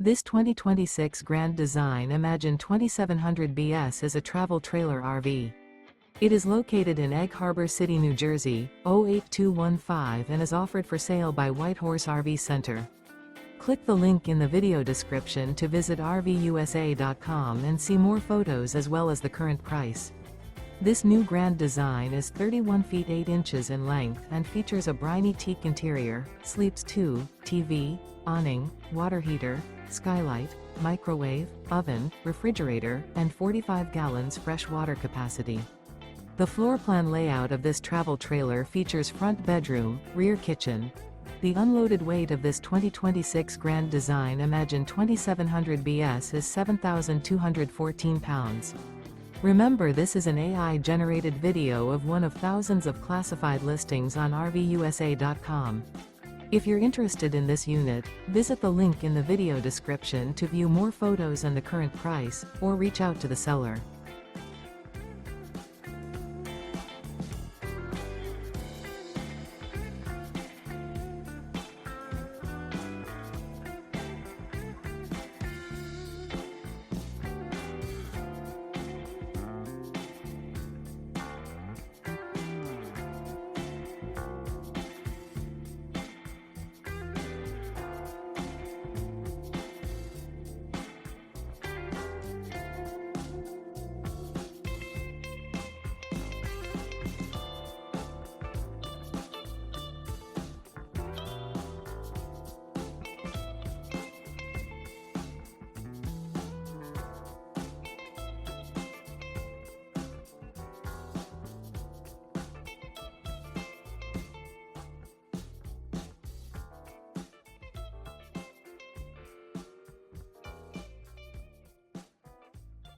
This 2026 Grand Design Imagine 2700 BS is a travel trailer RV. It is located in Egg Harbor City, New Jersey, 08215 and is offered for sale by Whitehorse RV Center. Click the link in the video description to visit RVUSA.com and see more photos as well as the current price. This new Grand Design is 31 feet 8 inches in length and features a BRYNEE teak interior, sleeps 2, TV, awning, water heater, skylight, microwave, oven, refrigerator, and 45 gallons fresh water capacity. The floor plan layout of this travel trailer features front bedroom, rear kitchen. The unloaded weight of this 2026 Grand Design Imagine 2700 BS is 7,214 pounds. Remember, this is an AI-generated video of one of thousands of classified listings on RVUSA.com. If you're interested in this unit, visit the link in the video description to view more photos and the current price, or reach out to the seller.